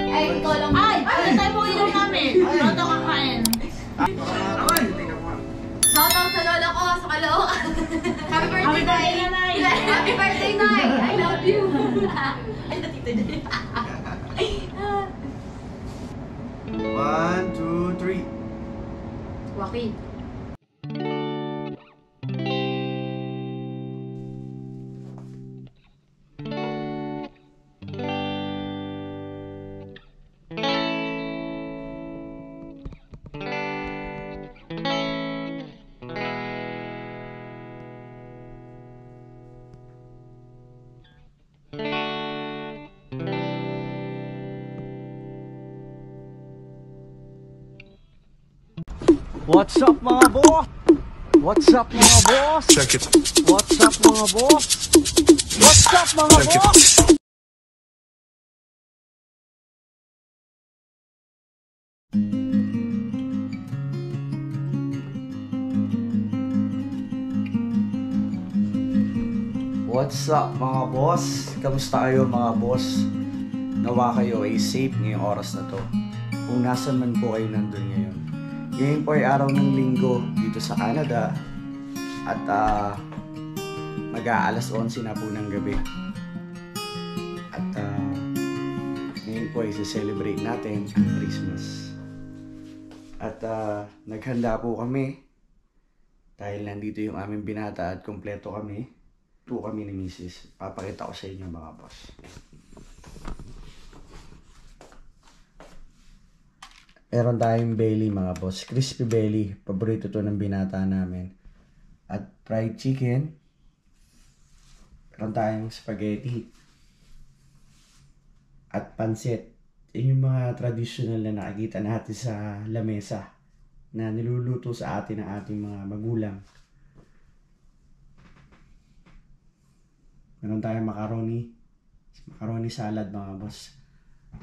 Ay, ikaw lang. Ay! Ano tayo po inom namin? Ano ito kakain? Shoutout sa lola ko, sa Caloocan. Happy birthday, Nay! Happy birthday, Nay! I love you! Ay, natito dyan. 1, 2, 3. Waki. What's up mga boss? What's up mga boss? Check it. What's up mga boss? What's up mga Check it. boss? What's up mga boss? Kamusta kayo mga boss? Nawa kayo ay safe ngayong oras na to. Kung nasan man po kayo nandun ngayon. Ngayon po ay araw ng linggo dito sa Canada. At mag-aalas 11 na po ng gabi. At ngayon po ay celebrate natin ang Christmas. At naghanda po kami. Dahil nandito yung aming binata at kompleto kami. Po kami ni Mrs. Papakita ko sa inyo mga boss. Meron tayong belly mga boss. Crispy belly. Paborito to ng binata namin. At fried chicken. Meron tayong spaghetti. At pansit. Yun yung mga traditional na nakikita natin sa lamesa. Na niluluto sa atin ng ating mga magulang. Meron tayong macaroni. Macaroni salad mga boss.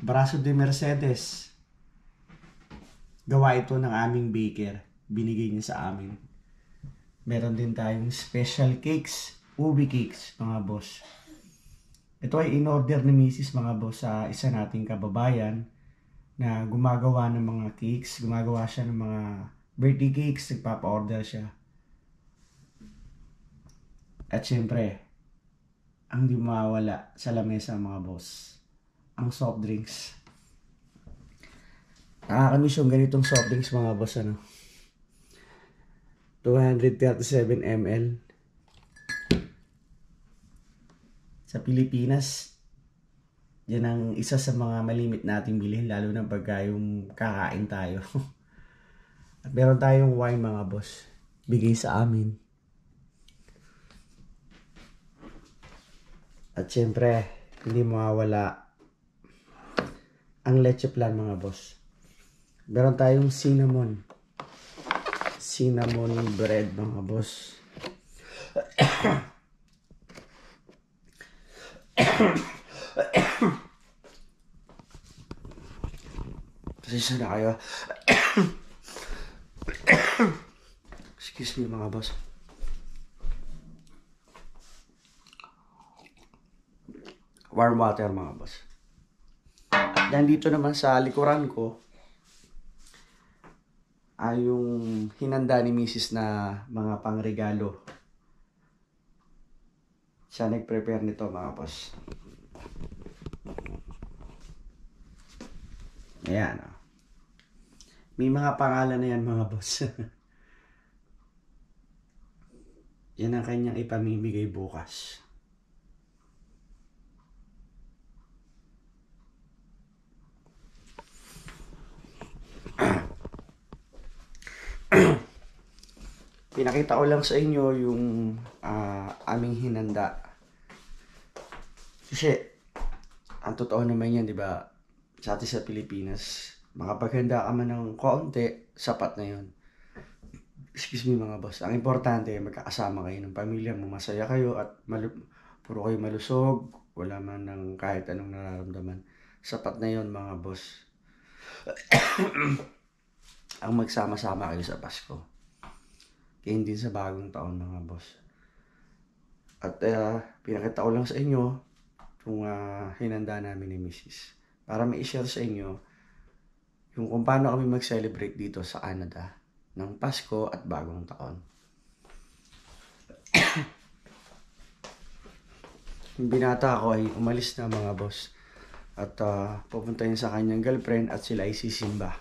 Braso de Mercedes. Gawa ito ng aming baker. Binigay niya sa amin. Meron din tayong special cakes. Ubi cakes, mga boss. Ito ay in-order ni Mrs. mga boss sa isa nating kababayan na gumagawa ng mga cakes. Gumagawa siya ng mga birthday cakes. Nagpapa-order siya. At syempre, ang di mawawala sa lamesa mga boss, ang soft drinks. Nakakamiss yung ganitong soft drinks mga boss, ano? 237 ml. Sa Pilipinas, yan ang isa sa mga malimit nating bilhin, lalo na pagka yung kakain tayo. At meron tayong wine mga boss, bigay sa amin. At syempre, hindi mawawala ang leche plan mga boss. Meron tayong cinnamon bread mga boss. Pasensya na kayo. Excuse me mga boss. Warm water mga boss. At nandito naman sa likuran ko ay yung hinanda ni Mrs. na mga pangregalo. Siya nag-prepare nito mga boss. Ayan. May mga pangalan na yan mga boss. Yan ang kanyang ipamimigay bukas. Pinakita ko lang sa inyo yung aming hinanda. Kasi, ang totoo naman yan, di ba? Sa atin sa Pilipinas, makapaghanda ka man ng konti, sapat na yun. Excuse me mga boss. Ang importante, magkakasama kayo ng pamilya mo, masaya kayo at puro kayo malusog, wala man ng kahit anong nararamdaman. Sapat na yun mga boss. Ang magsama-sama kayo sa Pasko. Kaya hindi sa bagong taon mga boss. At pinakita ko lang sa inyo kung hinanda namin ni Mrs. para mai-share sa inyo yung kung paano kami mag-celebrate dito sa Canada ng Pasko at Bagong Taon. Yung binata ko ay umalis na mga boss at pupunta yun sa kanyang girlfriend at sila ay sisimba.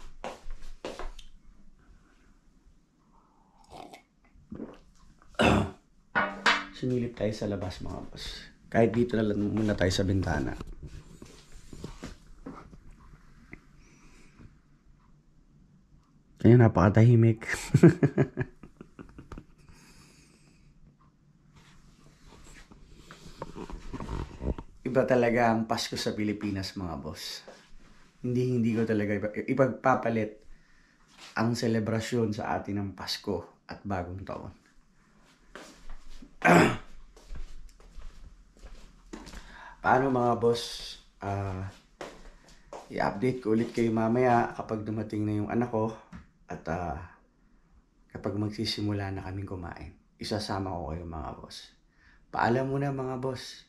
Sinilip tayo sa labas mga boss. Kahit dito na lang muna tayo sa bintana. Kaya napakatahimik. Iba talaga ang Pasko sa Pilipinas mga boss. Hindi ko talaga ipagpapalit ang selebrasyon sa atin ng Pasko at Bagong Taon. Paano mga boss? I-update ko ulit kayo mamaya kapag dumating na yung anak ko at kapag magsisimula na kaming kumain. Isasama ko kayo mga boss. Paalam muna mga boss.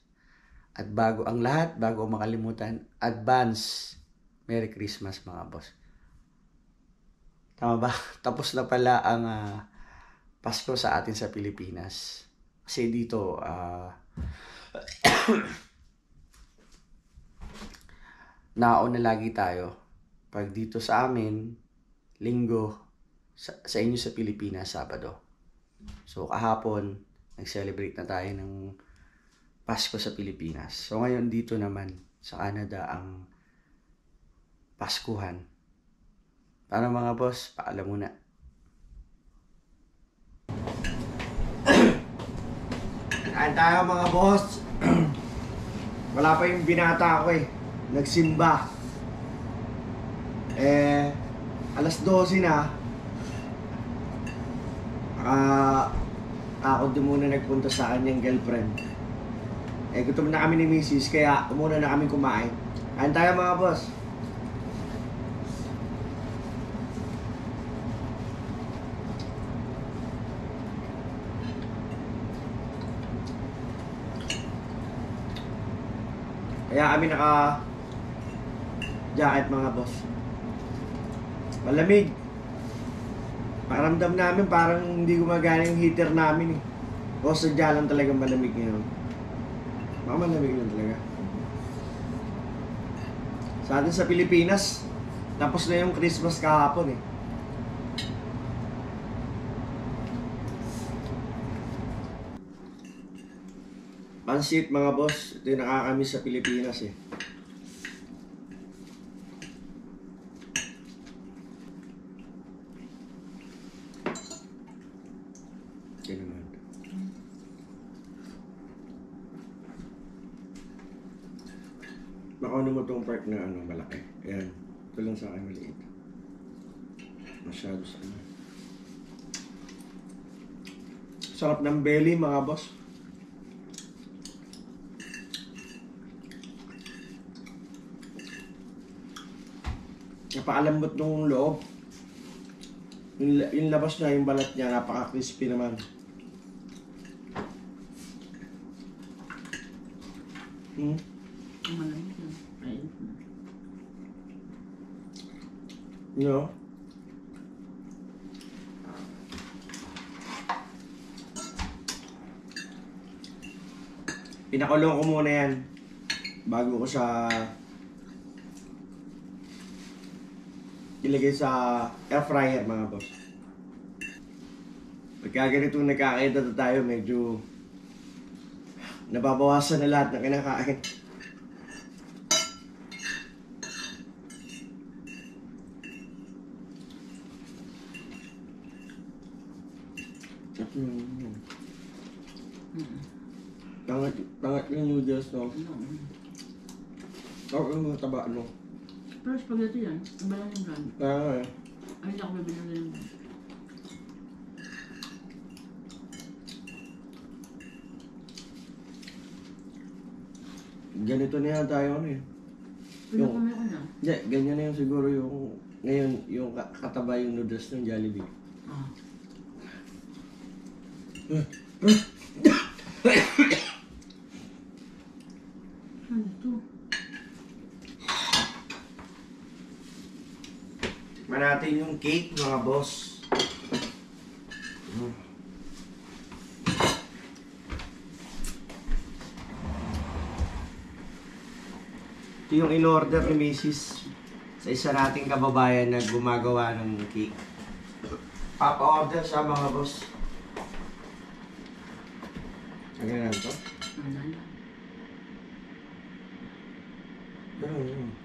At bago ang lahat, bago makalimutan, advance Merry Christmas mga boss. Tama ba? Tapos na pala ang Pasko sa atin sa Pilipinas. Kasi dito, nauna lagi tayo. Pag dito sa amin, Linggo, sa inyo sa Pilipinas, Sabado. So kahapon, nag-celebrate na tayo ng Pasko sa Pilipinas. So ngayon dito naman sa Canada ang Paskuhan. Para mga boss, paalam muna. Kain tayo mga boss. Wala pa yung binata ko eh. Nagsimba. Alas 12 na. Ako din muna nagpunta sa kanyang girlfriend. Gutom na kami ni Mrs. Kaya umuna na kami kumain. Kain tayo mga boss. Kaya kami naka-jacket mga boss. Malamig. Pakiramdam namin parang hindi gumagana yung heater namin eh. O sadya lang talagang malamig ngayon. Baka malamig lang talaga. Sa atin sa Pilipinas, tapos na yung Christmas kahapon eh. Pansit mga boss, ito yung nakakamiss sa Pilipinas eh. Ito naman. Baka mo itong part na malaki. Ayan, ito lang sa akin maliit. Masyado sa ano. Sarap ng belly mga boss. Napakalambot nung loob. Yung labas na, yung balat niya, napaka-crispy naman. Malamig na. Ayun na. No? Pinakulong ko muna yan bago ko sa ilagay sa air fryer mga boss. Pagka ganitong nagkakaedad na tayo, medyo nababawasan na lahat ng kinakain. Tangat yung noodles, no? Oo, yung mga taba, no? Pero spaghetti yan, iba lang yung brand. Kaya Ay, hindi ako bibili na yung brand. ganito na yan tayo, ano eh. Pinakami ko na. Hindi, ganyan na yung siguro yung ngayon, yung kataba yung noodles ng Jollibee. Ah. Ito Ano ito? Tikman natin yung cake, mga boss. Ito yung in-order ni Mrs. sa isa nating kababayan na gumagawa ng cake. Papa-order siya, mga boss. Lagyan na ito. Ganun.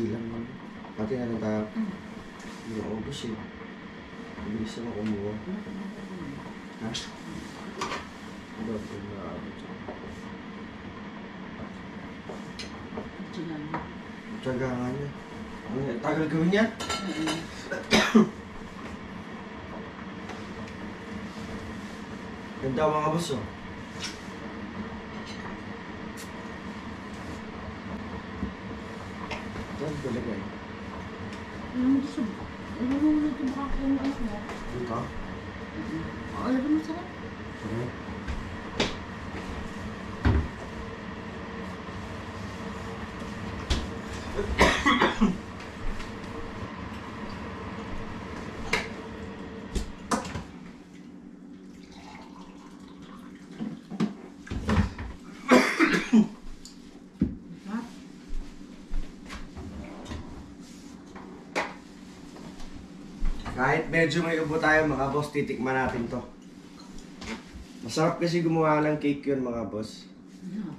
Ilang mo. Pati na lang tayo. Hindi ako ubus eh. Mabilis naman kumuha. Ha? Ano ito na tsaga nga niya. Tagal gawin yan? Ganda mga boss oh. Saan ko lagay? Ano mo na ito baka kung ano mo? Dito? Oo, alam mo sarap. Okay. Kahit medyo may ubo tayo mga boss, titikman natin to. Masarap kasi gumawa ng cake yun mga boss. Ano?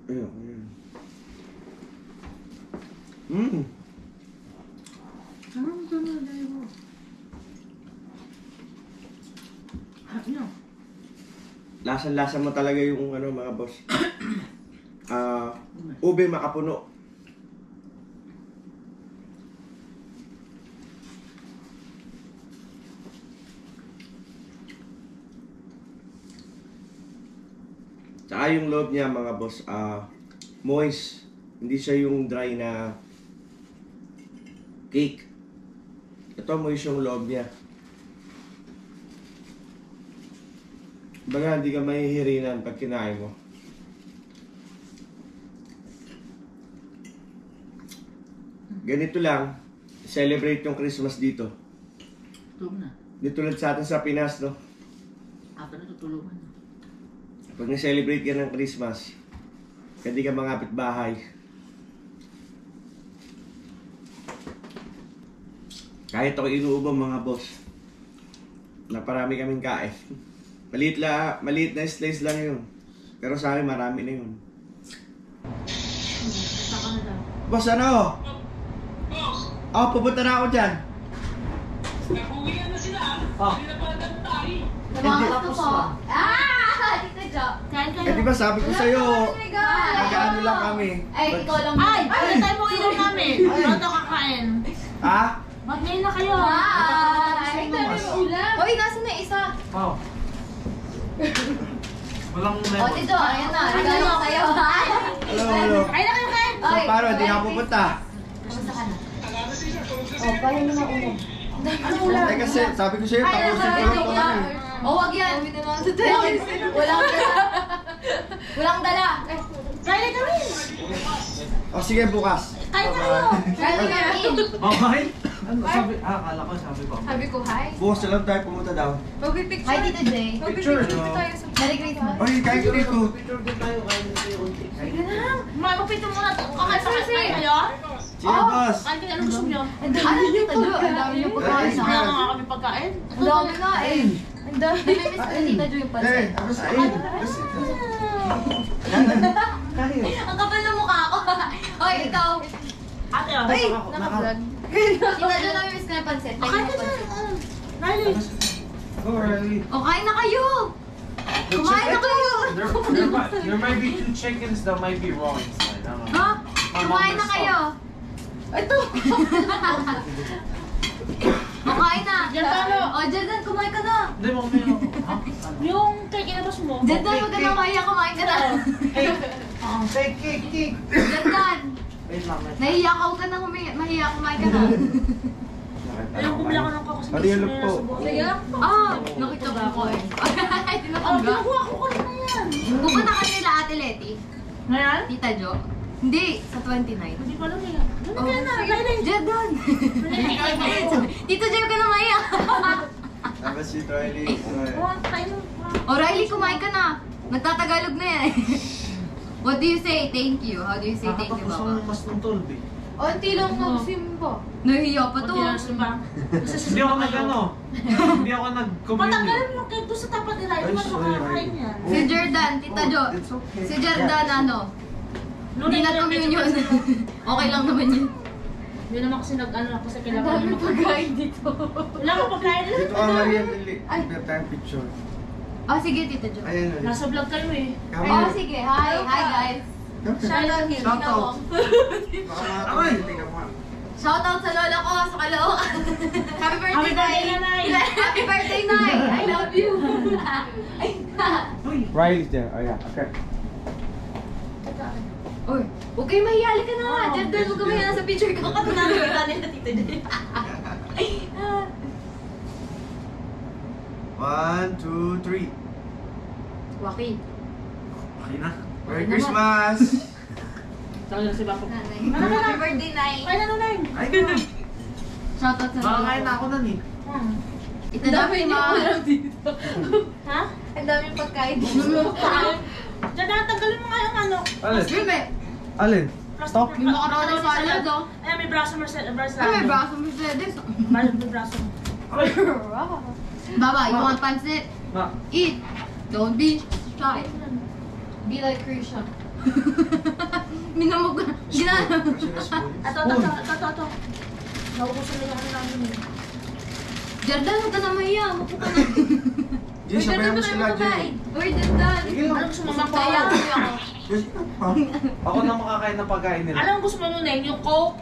Ayun. Ano mo ito na dahil mo? Ano? Lasa-lasa mo talaga yung ano mga boss. Ube makapuno. Tsaka yung loob niya mga boss, moist. Hindi siya yung dry na cake. Ito moist yung loob niya. Baga, hindi ka mahihirinan pag kinain mo. Ganito lang, celebrate yung Christmas dito. Tulog na. Dito tulad sa atin sa Pinas, no? Ato na tutulungan. Pag na-celebrate ka ng Christmas, hindi ka mangapit bahay. Kahit ako inuubang mga boss, na parami kaming kain. Maliit na slice lang yun. Pero sa akin marami na yun. Saka na daw. Boss, ano? Pupunta na ako dyan. Nakuwian na sila. Hindi na pala tayo. Nabangkas ko po. Tita Jo. Kain kayo. Eh di ba sabi ko sa'yo, Oh my God. mag-ano lang kami. Ay, ikaw lang. Ay! Wala tayo mo inom namin. Ano ito kakain? Ha? Mag-ngayon na kayo. Ay, dami mo ulam. Uy, nasa na isa? Oh. Walang O, Tito, ayan na. Regalo ko sa'yo. Hello. Kain na kayo, kain. So, paano? Di ka pupunta? Kamusta ka na? O, paano naman ulam? Ano ulam? Eh kasi, sabi ko sa'yo, tapusin ko lang ito kami. O, wag yan. Walang dala. Walang dala. Kain na kami. O sige, bukas. Kain na kayo. Kaya namin. Bye-bye. Ano sabi? Akala ko sabi ko. Sabi ko, hi. Bukas na lang tayo pumunta daw. Mag-picture. Hi, Tito Jay. Picture, no? tayo sa... Merry Christmas. Oy, kain ka dito. Sige na. Magpapito muna. Kakain sa kain kayo? Sige, boss. Kain kayo. Ano gusto niyo? Ang dami Tito Jo. Ang dami niyo pagkain. Wala nga kami pagkain. Ang dami nga eh. Ang dami. Namimiss ko ni Tita Jo yung Eh, pansit. tapos kain. Kain. Ang kapal ng mukha ko. Hoy, ikaw. Ate, oh. Ay, naka-vlog. Tita Jo, namimiss ko yung pansit. Kain ka dyan. Riley. Go early. O, kain na kayo. Kumain na kayo. There might be 2 chickens that might be raw inside. I don't know. Ha? Kumain na kayo. Ito. O, kain na. Diyan tayo. O, Jordan, kumain ka na. Hindi mo may ano? Yung cake inabas mo. Jordan, huwag ka na kaya. Kumain ka na. Hey, Cake. Jordan, Wait lang. nahiya ka na mahiya kumain ka na. Ayun, bumili ako ng coco sa Ano yung look po? Sige lang. Ah, nakita ba ako eh. Ay, Oh, tinatangga. kinukuha ko kanina yan. Pupunta ka nila Ate Leti. Ngayon? Tita Jo. Hindi, sa 29. Hindi ko alam eh. Ano kaya na? Jordan. Tito Jo ka na maya. Tapos si Riley. O Riley, kumain ka na. Nagtatagalog na yan. What do you say? Thank you. How do you say thank you, Nakatapos Baba? ako mas ng 12 eh. Onti lang magsimba. Nahiya pa to. Hindi ako nag-ano. Hindi ako nag-communion. Patanggalin mo yung cake doon sa tapat nila. Hindi mo makakain yan. Si Jordan, Tita Jo. It's okay. Si Jordan, ano? Hindi na communion. Okay lang naman yun. Hindi naman kasi nag-ano ako kasi Ang kailangan dami naman. pagkain dito. Wala ko pagkain. Dito ka Maria Dili. Ay. That time picture. Oh, sige, Tita Jo. Ayan. Nasa vlog kayo eh. Oh, sige. Hi. Hi, guys. Shoutout here. Shout out. Baka makakalimutin ka mo. Shoutout sa lola ko, sa Caloocan. Happy birthday, Happy birthday, Nay. Nanay. Happy birthday, Nay. I love you. Riley's there. Oh yeah. Okay. Uy, huwag kayo mahiyali ka na. Oh, Jordan, huwag ka mahiya sa picture ko. Katunalo kita nila, Tita Jo. 1, 2, 3. Waki. Okay na. Merry Christmas! Talaga si Bako. Nanay. Ano ka na? Happy birthday, Nay. Kaya na nun. Ay ko. Shoutout sa Baka lola kain na ko. ako nun eh. Ito dami mo. Ha? Ang daming pagkain. Diyan natanggalin mo nga yung ano. Alin? Bime. Alin? Stop. May macaroni salad, oh. Ayan, may braso Mercedes. Ay, may braso Mercedes. May braso. Baba, you want pancit? Ma. Eat. Don't be shy. Be like Krisha. Minamog ka. Ginana. Ito. Nauubusan na yung ano namin eh. Jordan, huwag ka na mahiya. Mapo ka na. Jay, sabayan mo sila, Jay. Uy, Jordan. Anong gusto mo Kaya magpapaya? ko ako. Jay, pa. Ako na makakain ng pagkain nila. Anong gusto mo nun eh? Yung Coke?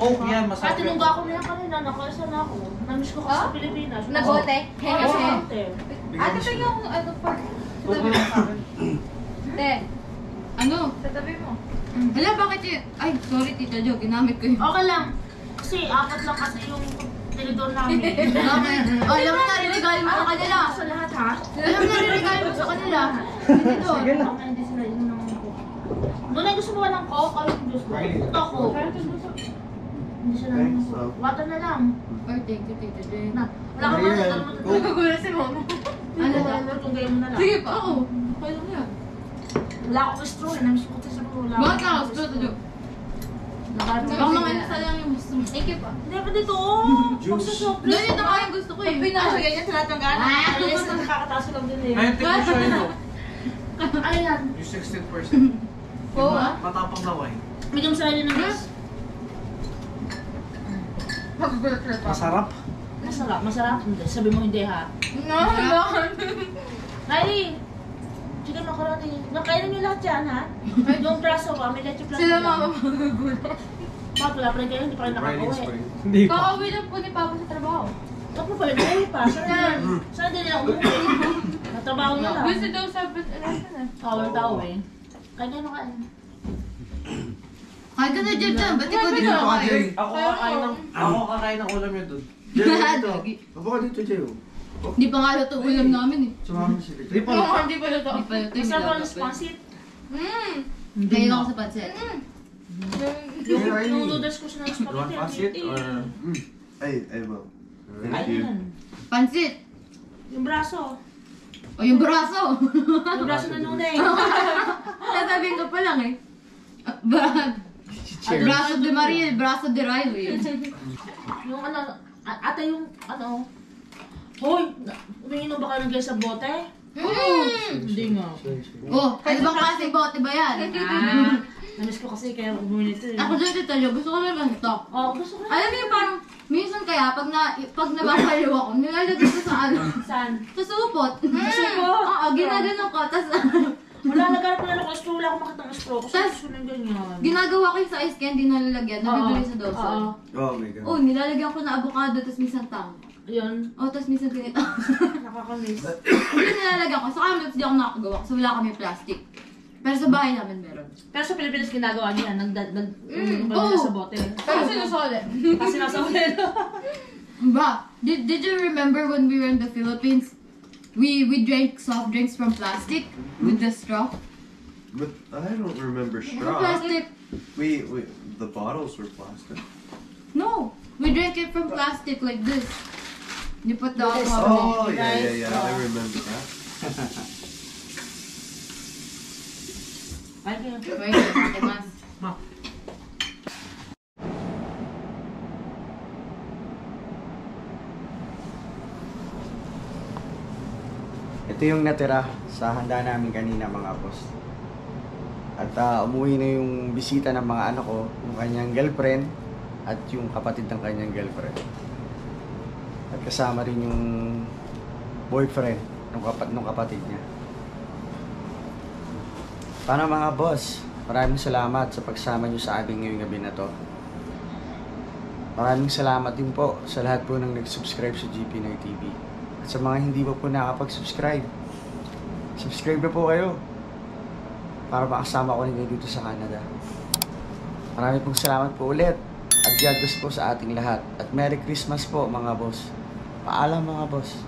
Coke yan, At masarap. tinungga ako nila kanina. Nakaisa na ako. Namiss ko kasi sa Pilipinas. Nabote? Oo, nabote. Ate, ito yung ano for... Coke na sa akin. Te. Ano? Tatabi mo. Hala, bakit yun? Ay, sorry, Tita Jo. Ginamit ko yun. Okay lang. Kasi apat lang kasi yung tinidor namin. Okay. Oh, alam mo na, regalo mo sa kanila. Sa lahat ha? Alam mo na, regalo mo sa kanila. Dito. Sige lang. Hindi sila yun ng Coke. Doon ay gusto mo ng Coke? Ano yung gusto? Ito Coke. Hindi sila ng Coke. Water na lang. Oh, thank you, Tita Jo. Na. Wala ka ba? Dala mo Coke. Nagugulat si Mama. Ano ba? Kung gayon mo na lang. Sige pa ako. Okay lang yan. Wala akong straw eh. Namiss ko kasi sa mga wala. Bakit ka ako? Tito Jo. Baka mga isa lang yung gusto mo. Thank you pa. Hindi pa dito. Juice. Magsa-soft Doon yung naman yung gusto ko eh. Pinasa ganyan sa lahat ng gana. Yes, nakakataas lang din eh. Ngayon, tingnan siya yun. Ano yan? Yung 16%. Oo ah. Matapang na wine. Medium sa rin ng gas. Mag-burger pa. Masarap. Masarap, masarap. Hindi, sabi mo hindi ha. No, bakit? Riley! Chicken macaroni. Nakainin niyo lahat yan ha? Yung braso ko, may leche plan. Sila Mama magugulat. Bakit wala pa rin kayo, hindi pa rin Riley's nakakauwi. fine. Hindi pa. Kakauwi lang po ni Papa sa trabaho. Huwag mo pala, hindi pa. Saan din nila umuwi? Natrabaho na lang. Gusto daw sa election eh. Walang tao eh. Kanya na kain. Kaya ka na dyan dyan. Ba't ikaw dito Dito ka, kayo? Jay. Ako kakain ng ulam yun dun. Jay, dito. Aba ka dito, Jay. oh. Hindi pa nga luto ulam namin eh. Sumama mo sila. Hindi pa. Hindi pa luto. Hindi pa luto. Masarap ang sponsit. Ngayon ako sa pancit. Yung noodles ko siya ng You want spaghetti. pancit or... Ay, well. Ayun. Pancit. Yung braso. O yung braso. Yung braso na nunay. Sasabihin ko pa lang eh. Braso de Maria, braso de Riley. Yung ano, ate yung ano. Hoy, umiinom ba kayo ng gas sa bote? Hindi nga. Oh, ano bang klaseng bote ba yan? Namiss ko kasi kaya bumili ito eh. Ako dyan, Tita Jo, gusto ko naman ito. Oo, gusto ko na. Alam mo yung parang, minsan kaya, pag nababaliw ako, nilalagay ko sa ano, Saan? sa supot. Sa supot? Oo, ginagano ko, tas Wala, nagkarap na lang ako straw. Wala akong makita ng straw. Kasi Tas- gusto ko ng ganyan. ginagawa ko yung sa ice candy na nilalagyan, nabibili sa Dawson. Oh my God. Oh, nilalagyan ko na avocado, tas minsan tang. Ayun, Oh, tas minsan tinitang. nakakamiss. Yun nilalagyan ko. Sa kamilks di ako nakakagawa kasi wala kami plastic. Pero sa bahay namin meron. Pero sa Pilipinas ginagawa niya, Oo. sa bote. Pero sinusole. Kasi nasa hotel. Ba, did you remember when we were in the Philippines? We drank soft drinks from plastic with the straw. But I don't remember straw. Plastic. We the bottles were plastic. No, we drank it from plastic like this. You put the alcohol. Oh yeah. I remember that. Wait, además. Ito yung natira sa handa namin kanina mga boss. At umuwi na yung bisita ng mga anak ko, yung kanyang girlfriend at yung kapatid ng kanyang girlfriend. At kasama rin yung boyfriend ng kapatid niya. Paano mga boss? Maraming salamat sa pagsama nyo sa amin ngayong gabi na to. Maraming salamat din po sa lahat po ng nag-subscribe sa GP Noy TV. At sa mga hindi po nakapag-subscribe, subscribe na po kayo para makasama ko ninyo dito sa Canada. Maraming pong salamat po ulit at God bless po sa ating lahat. At Merry Christmas po mga boss. Paalam mga boss.